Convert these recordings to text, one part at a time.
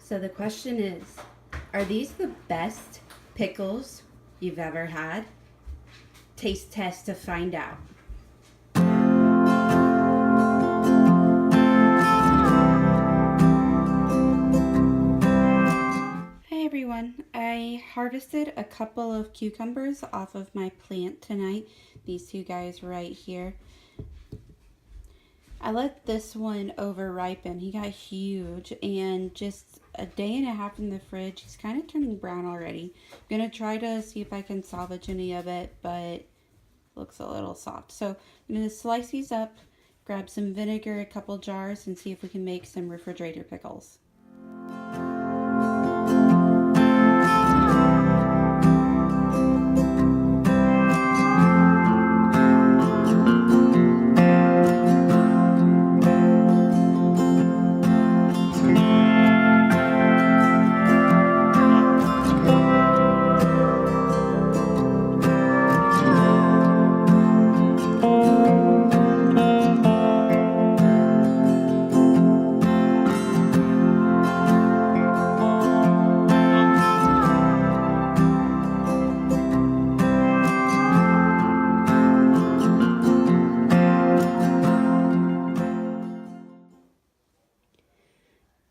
So the question is, are these the best pickles you've ever had? Taste test to find out. Hi everyone, I harvested a couple of cucumbers off of my plant tonight. These two guys right here. I let this one over ripen. He got huge, and just a day and a half in the fridge, he's kind of turning brown already. I'm gonna try to see if I can salvage any of it, but looks a little soft. So I'm gonna slice these up, grab some vinegar, a couple jars, and see if we can make some refrigerator pickles.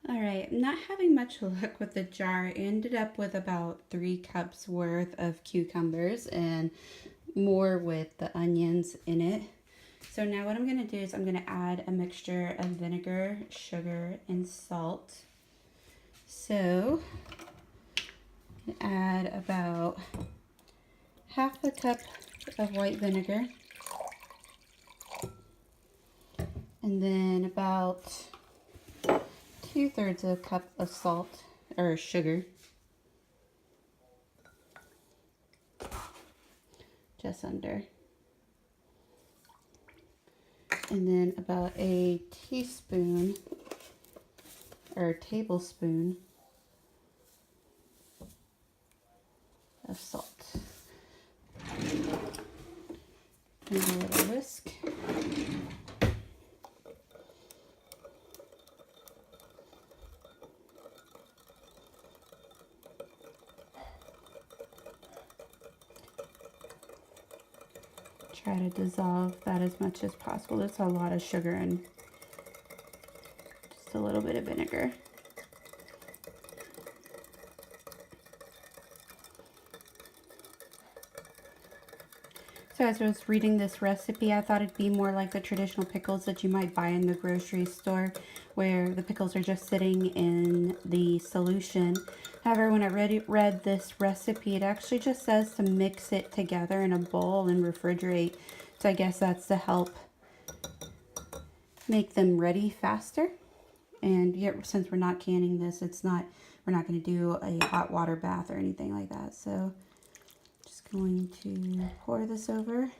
Alright, I'm not having much luck with the jar. I ended up with about 3 cups worth of cucumbers and more with the onions in it. So now what I'm going to do is I'm going to add a mixture of vinegar, sugar, and salt. So add about half a cup of white vinegar, and then about 2/3 of a cup of salt or sugar, just under, and then about a teaspoon or tablespoon of salt. And a little whisk. Try to dissolve that as much as possible. There's a lot of sugar and just a little bit of vinegar. So as I was reading this recipe, I thought it'd be more like the traditional pickles that you might buy in the grocery store, where the pickles are just sitting in the solution. However, when I read this recipe, it actually just says to mix it together in a bowl and refrigerate. So I guess that's to help make them ready faster. And yet, since we're not canning this, we're not going to do a hot water bath or anything like that. So just going to pour this over.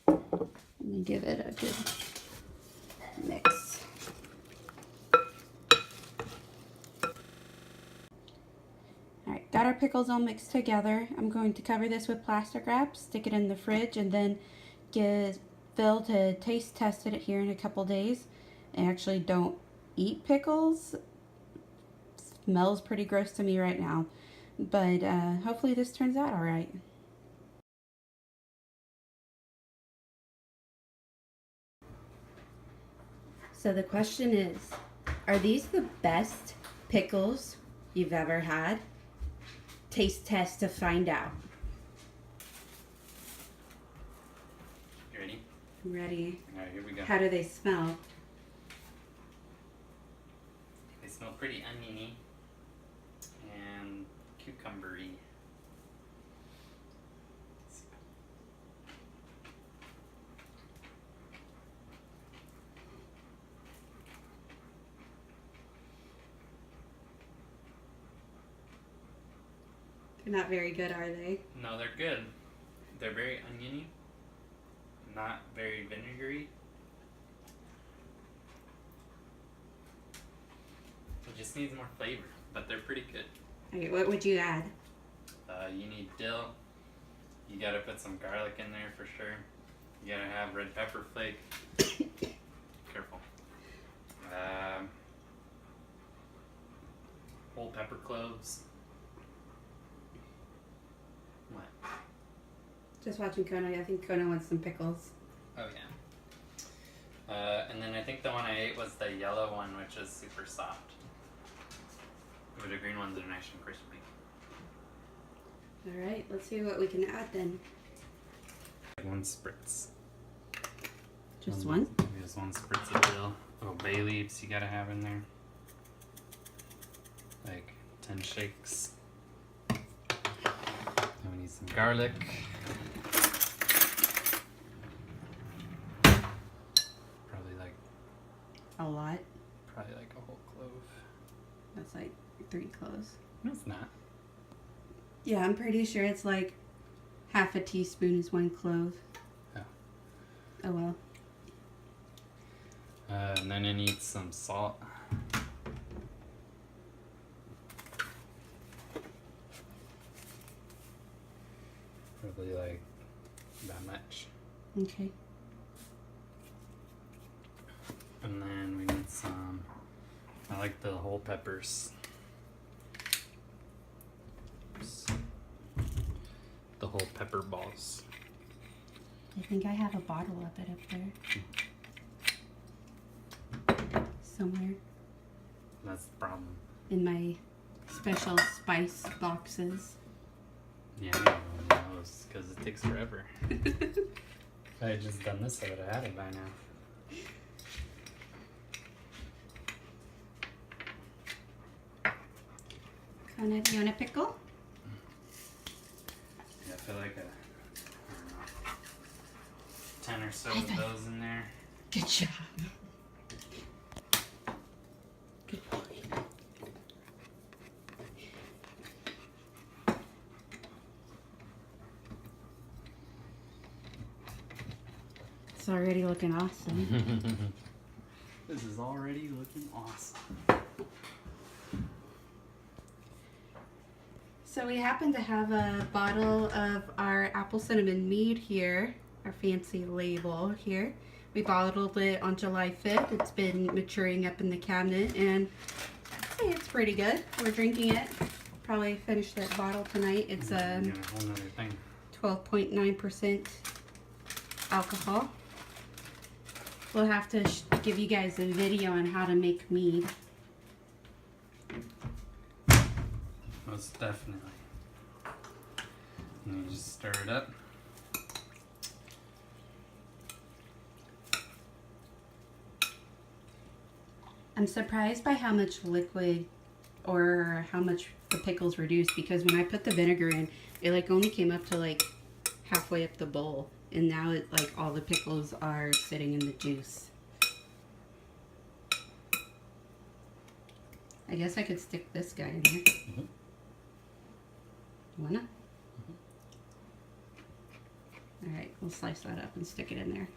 And give it a good mix. Alright, got our pickles all mixed together. I'm going to cover this with plastic wrap, stick it in the fridge, and then get Phil to taste test it here in a couple days. I actually don't eat pickles. Smells pretty gross to me right now, but hopefully this turns out all right. So the question is, are these the best pickles you've ever had? Taste test to find out. You ready? I'm ready. All right, here we go. How do they smell? They smell pretty oniony and cucumbery. They're not very good, are they? No, they're good. They're very oniony, not very vinegary. It just needs more flavor, but they're pretty good. Okay, what would you add? You need dill. You gotta put some garlic in there for sure. You gotta have red pepper flake. Careful. cloves. What? Just watching Kona. I think Kona wants some pickles. Oh yeah. And then I think the one I ate was the yellow one, which is super soft. But the green ones are nice and crispy. Alright, let's see what we can add then. One spritz. Just one? Just one spritz of dill. Little bay leaves you gotta have in there. Like 10 shakes. Then we need some garlic. Probably like A lot. a whole clove. That's like 3 cloves. No, it's not. Yeah, I'm pretty sure it's like half a teaspoon is 1 clove. Oh. Oh well. And then I need some salt. Probably like that much. Okay. And then we need some, I like the whole peppers. The whole pepper balls. I think I have a bottle of it up there. Somewhere That's the problem. in my special spice boxes. Yeah, I don't know those because it takes forever. If I had just done this, I would have had it by now. Kona, do you want a pickle? Yeah, I feel like I don't know, 10 or so High of five. those in there. Good job. Good boy. It's already looking awesome. This is already looking awesome. So we happen to have a bottle of our apple cinnamon mead here, our fancy label here. We bottled it on July 5th. It's been maturing up in the cabinet and I'd say it's pretty good. We're drinking it. Probably finish that bottle tonight. It's Yeah, a whole nother thing. 12.9% alcohol. We'll have to give you guys a video on how to make mead. Most definitely. And you just stir it up. I'm surprised by how much liquid or how much the pickles reduced, because when I put the vinegar in, it like only came up to like halfway up the bowl, and now it like all the pickles are sitting in the juice. I guess I could stick this guy in there. Mm-hmm. Wanna? All right, we'll slice that up and stick it in there.